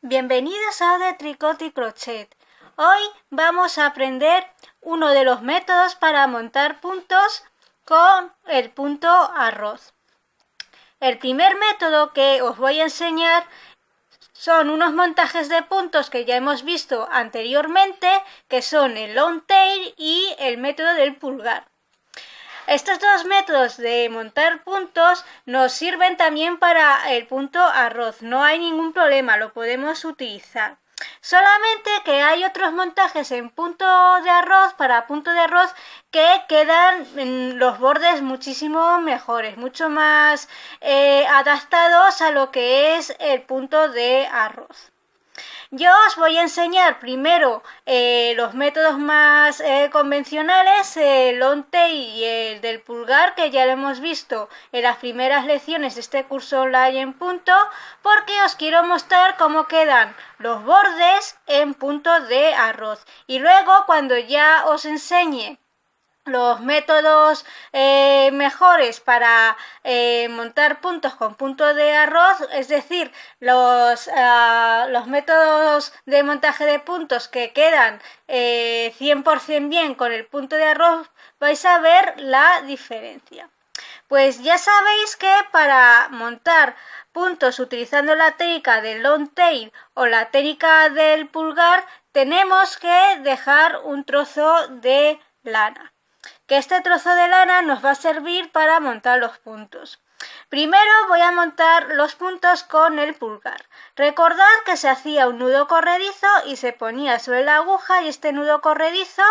Bienvenidos a de Tricot y Crochet. Hoy vamos a aprender uno de los métodos para montar puntos con el punto arroz. El primer método que os voy a enseñar son unos montajes de puntos que ya hemos visto anteriormente, que son el long tail y el método del pulgar. Estos dos métodos de montar puntos nos sirven también para el punto arroz, no hay ningún problema, lo podemos utilizar. Solamente que hay otros montajes en punto de arroz, para punto de arroz, que quedan en los bordes muchísimo mejores, mucho más adaptados a lo que es el punto de arroz. Yo os voy a enseñar primero los métodos más convencionales, el long tail y el del pulgar, que ya lo hemos visto en las primeras lecciones de este curso online en punto, porque os quiero mostrar cómo quedan los bordes en punto de arroz. Y luego, cuando ya os enseñe los métodos mejores para montar puntos con punto de arroz, es decir, los métodos de montaje de puntos que quedan 100% bien con el punto de arroz, vais a ver la diferencia. Pues ya sabéis que para montar puntos utilizando la técnica del long tail o la técnica del pulgar, tenemos que dejar un trozo de lana. Que este trozo de lana nos va a servir para montar los puntos. Primero voy a montar los puntos con el pulgar. Recordad que se hacía un nudo corredizo y se ponía sobre la aguja, y este nudo corredizo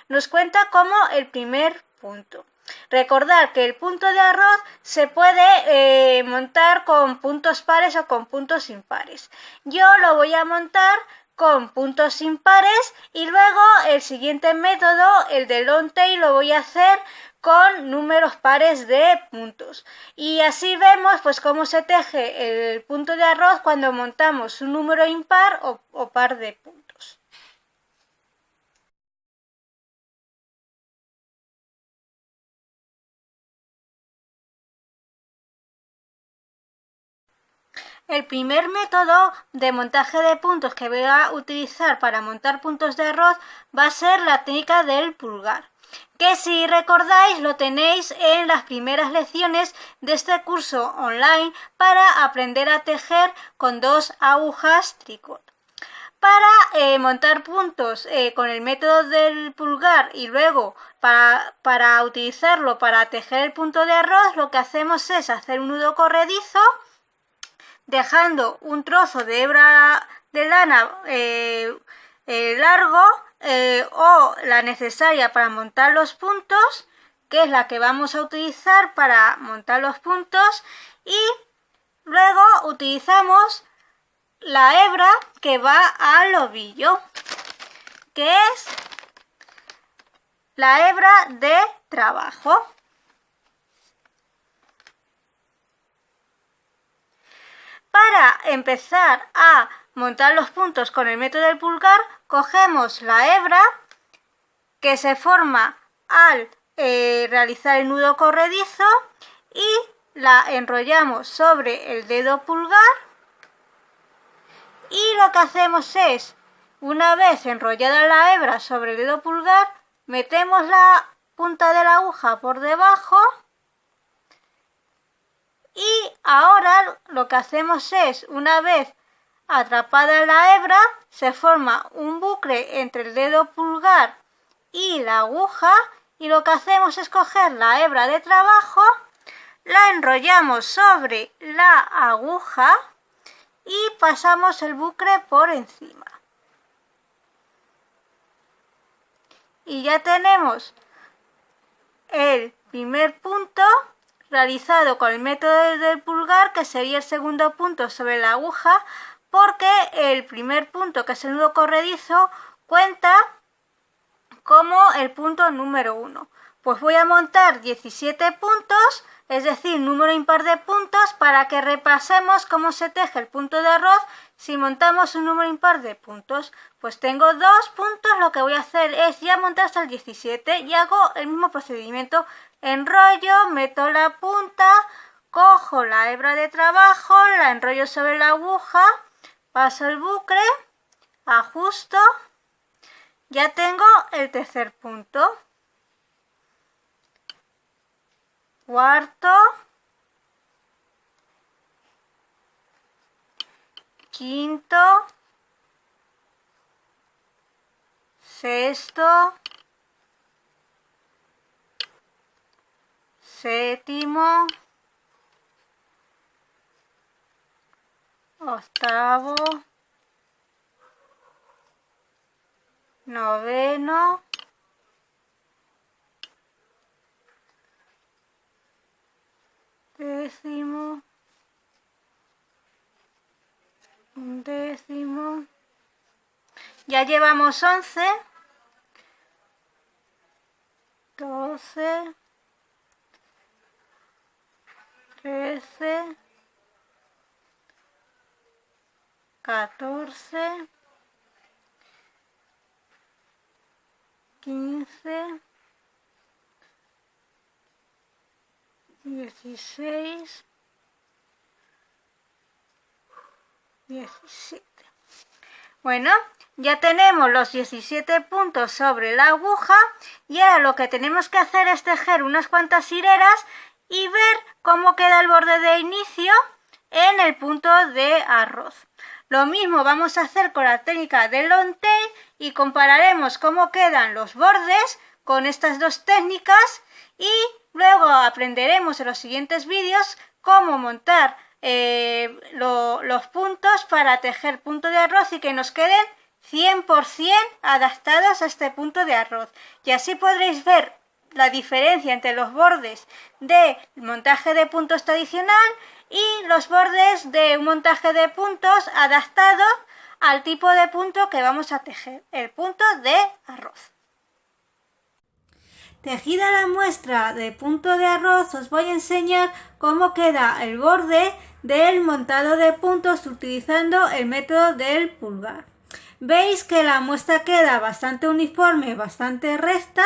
nos cuenta como el primer punto. Recordad que el punto de arroz se puede montar con puntos pares o con puntos impares. Yo lo voy a montar con puntos impares, y luego el siguiente método, el de long tail, lo voy a hacer con números pares de puntos. Y así vemos pues cómo se teje el punto de arroz cuando montamos un número impar o par de puntos. El primer método de montaje de puntos que voy a utilizar para montar puntos de arroz va a ser la técnica del pulgar, que si recordáis lo tenéis en las primeras lecciones de este curso online para aprender a tejer con 2 agujas tricot. Para montar puntos con el método del pulgar y luego para utilizarlo para tejer el punto de arroz, lo que hacemos es hacer un nudo corredizo, dejando un trozo de hebra de lana largo o la necesaria para montar los puntos, que es la que vamos a utilizar para montar los puntos, y luego utilizamos la hebra que va al ovillo, que es la hebra de trabajo. Para empezar a montar los puntos con el método del pulgar, cogemos la hebra que se forma al realizar el nudo corredizo y la enrollamos sobre el dedo pulgar, y lo que hacemos es, una vez enrollada la hebra sobre el dedo pulgar, metemos la punta de la aguja por debajo. Y ahora lo que hacemos es, una vez atrapada la hebra, se forma un bucle entre el dedo pulgar y la aguja, y lo que hacemos es coger la hebra de trabajo, la enrollamos sobre la aguja y pasamos el bucle por encima. Y ya tenemos el primer punto realizado con el método del pulgar, que sería el segundo punto sobre la aguja, porque el primer punto, que es el nudo corredizo, cuenta como el punto número 1. Pues voy a montar 17 puntos, es decir, número impar de puntos, para que repasemos cómo se teje el punto de arroz si montamos un número impar de puntos. Pues tengo 2 puntos, lo que voy a hacer es ya montar hasta el 17 y hago el mismo procedimiento. Enrollo, meto la punta, cojo la hebra de trabajo, la enrollo sobre la aguja, paso el bucle, ajusto, ya tengo el tercer punto, cuarto, quinto, sexto, séptimo, octavo, noveno, décimo, undécimo. Ya llevamos 11, 12, 13, 14, 15, 16, 17. Bueno, ya tenemos los 17 puntos sobre la aguja y ahora lo que tenemos que hacer es tejer unas cuantas hileras y ver cómo queda el borde de inicio en el punto de arroz. Lo mismo vamos a hacer con la técnica del long tail y compararemos cómo quedan los bordes con estas dos técnicas y luego aprenderemos en los siguientes vídeos cómo montar los puntos para tejer punto de arroz y que nos queden 100% adaptados a este punto de arroz. Y así podréis ver la diferencia entre los bordes de montaje de puntos tradicional y los bordes de un montaje de puntos adaptado al tipo de punto que vamos a tejer, el punto de arroz. Tejida la muestra de punto de arroz, os voy a enseñar cómo queda el borde del montado de puntos utilizando el método del pulgar. Veis que la muestra queda bastante uniforme, bastante recta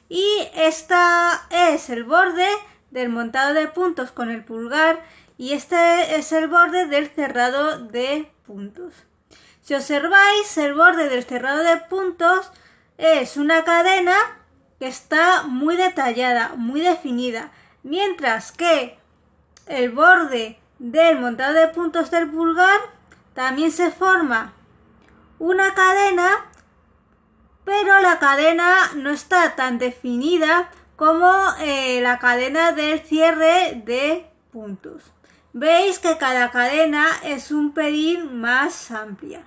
y esta es el borde del montado de puntos con el pulgar y este es el borde del cerrado de puntos. Si observáis, el borde del cerrado de puntos es una cadena que está muy detallada, muy definida, mientras que el borde del montado de puntos del pulgar también se forma una cadena, pero la cadena no está tan definida como la cadena del cierre de puntos. Veis que cada cadena es un pelín más amplia.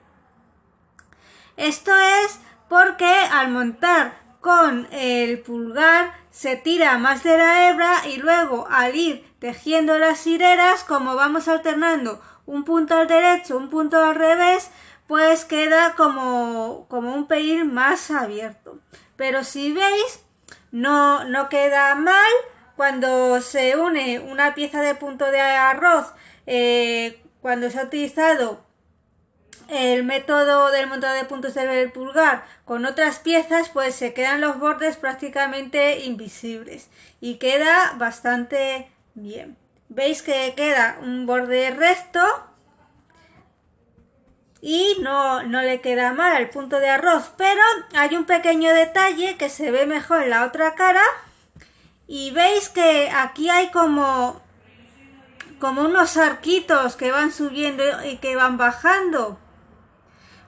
Esto es porque al montar con el pulgar se tira más de la hebra y luego al ir tejiendo las hileras, como vamos alternando un punto al derecho, un punto al revés, pues queda como un pelín más abierto. Pero si veis, no queda mal cuando se une una pieza de punto de arroz, cuando se ha utilizado el método del montado de puntos del pulgar con otras piezas, pues se quedan los bordes prácticamente invisibles y queda bastante bien. Veis que queda un borde recto y no le queda mal al punto de arroz, pero hay un pequeño detalle que se ve mejor en la otra cara y veis que aquí hay como unos arquitos que van subiendo y que van bajando.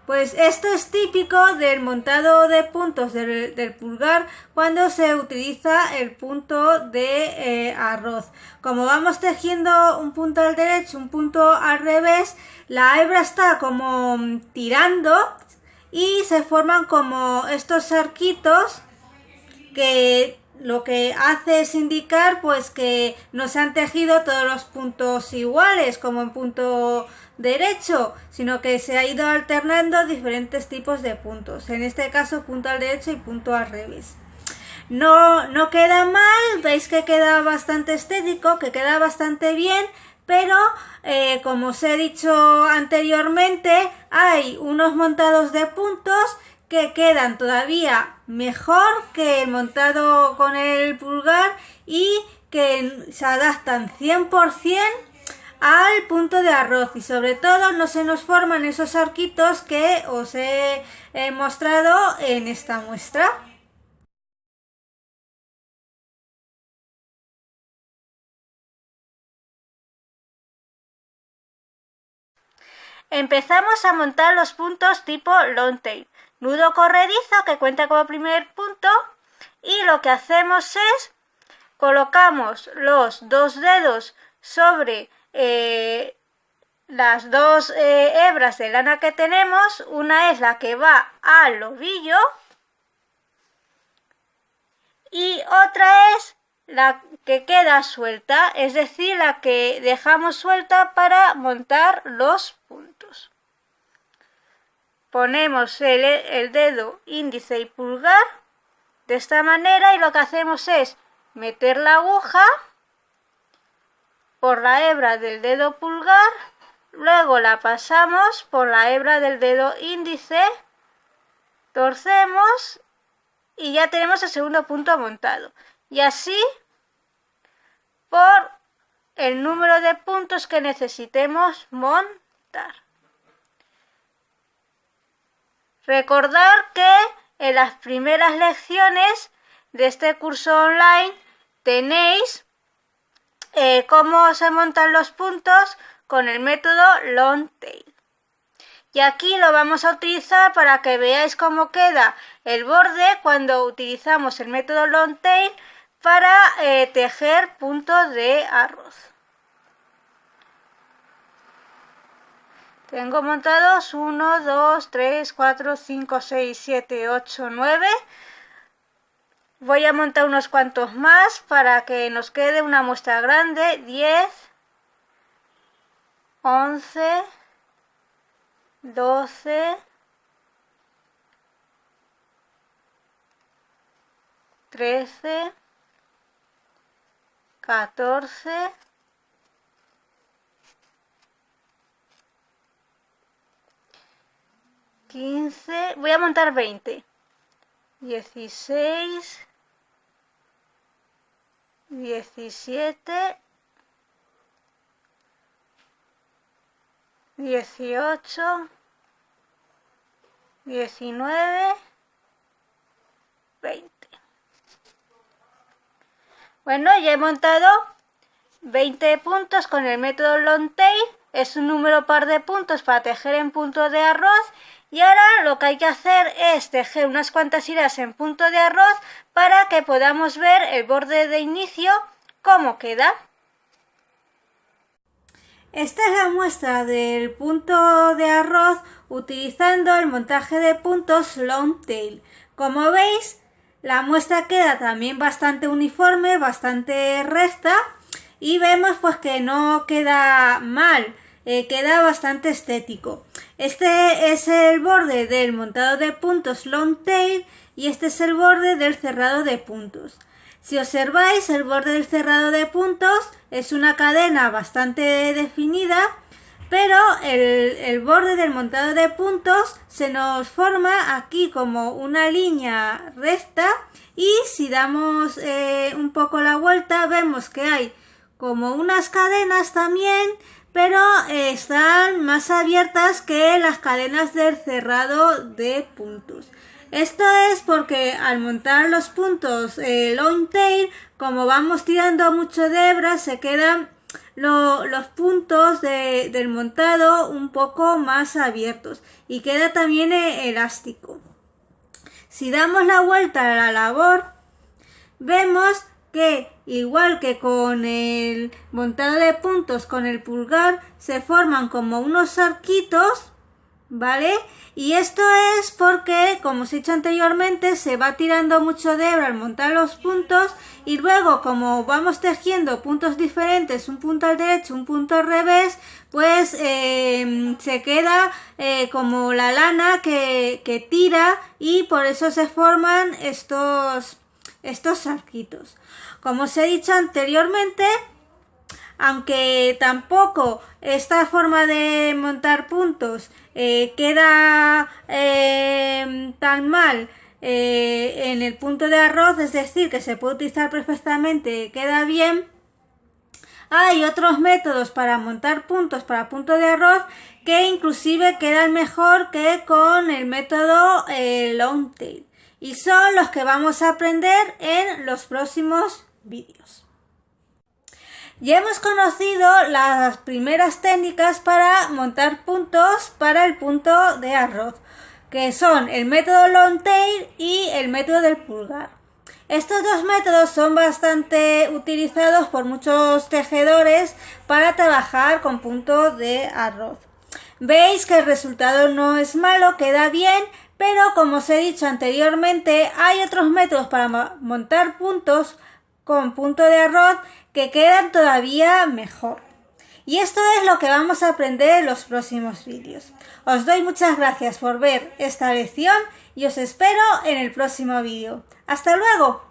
Pues esto es típico del montado de puntos del pulgar cuando se utiliza el punto de arroz. Como vamos tejiendo un punto al derecho, un punto al revés, la hebra está como tirando y se forman como estos arquitos que lo que hace es indicar pues que no se han tejido todos los puntos iguales como en punto derecho, sino que se ha ido alternando diferentes tipos de puntos, en este caso punto al derecho y punto al revés. No queda mal, veis que queda bastante estético, que queda bastante bien, pero como os he dicho anteriormente, hay unos montados de puntos que quedan todavía mejor que el montado con el pulgar y que se adaptan 100% al punto de arroz y sobre todo no se nos forman esos arquitos que os he mostrado en esta muestra. Empezamos a montar los puntos tipo long tail, nudo corredizo que cuenta como primer punto, y lo que hacemos es colocamos los dos dedos sobre las dos hebras de lana que tenemos. Una es la que va al ovillo y otra es la que queda suelta, es decir, la que dejamos suelta para montar los puntos. Ponemos el dedo índice y pulgar de esta manera y lo que hacemos es meter la aguja por la hebra del dedo pulgar, luego la pasamos por la hebra del dedo índice, torcemos y ya tenemos el segundo punto montado. Y así por el número de puntos que necesitemos montar. Recordar que en las primeras lecciones de este curso online tenéis cómo se montan los puntos con el método long tail. Y aquí lo vamos a utilizar para que veáis cómo queda el borde cuando utilizamos el método long tail para tejer puntos de arroz. Tengo montados 1, 2, 3, 4, 5, 6, 7, 8, 9. Voy a montar unos cuantos más para que nos quede una muestra grande. 10, 11, 12, 13, 14, 15, voy a montar 20, 16, 17, 18, 19, 20. Bueno, ya he montado 20 puntos con el método long tail. Es un número par de puntos para tejer en punto de arroz. Y ahora lo que hay que hacer es tejer unas cuantas hilas en punto de arroz para que podamos ver el borde de inicio cómo queda. Esta es la muestra del punto de arroz utilizando el montaje de puntos long tail. Como veis, la muestra queda también bastante uniforme, bastante recta y vemos pues que no queda mal, queda bastante estético. Este es el borde del montado de puntos long tail y este es el borde del cerrado de puntos. Si observáis, el borde del cerrado de puntos es una cadena bastante definida, pero el borde del montado de puntos se nos forma aquí como una línea recta y si damos un poco la vuelta vemos que hay como unas cadenas también, pero están más abiertas que las cadenas del cerrado de puntos. Esto es porque al montar los puntos long tail, como vamos tirando mucho de hebras, se quedan los puntos del montado un poco más abiertos y queda también elástico. Si damos la vuelta a la labor, vemos que igual que con el montado de puntos con el pulgar se forman como unos arquitos, ¿vale? Y esto es porque, como os he dicho anteriormente, se va tirando mucho de hebra al montar los puntos y luego como vamos tejiendo puntos diferentes, un punto al derecho, un punto al revés, pues se queda como la lana que tira y por eso se forman estos arquitos. Como os he dicho anteriormente, aunque tampoco esta forma de montar puntos queda tan mal en el punto de arroz, es decir, que se puede utilizar perfectamente, queda bien. hay otros métodos para montar puntos para punto de arroz que inclusive quedan mejor que con el método long tail. Y son los que vamos a aprender en los próximos vídeos. Ya hemos conocido las primeras técnicas para montar puntos para el punto de arroz, que son el método long tail y el método del pulgar. Estos dos métodos son bastante utilizados por muchos tejedores para trabajar con punto de arroz. Veis que el resultado no es malo, queda bien, pero como os he dicho anteriormente, hay otros métodos para montar puntos con punto de arroz que quedan todavía mejor. Y esto es lo que vamos a aprender en los próximos vídeos. Os doy muchas gracias por ver esta lección y os espero en el próximo vídeo. ¡Hasta luego!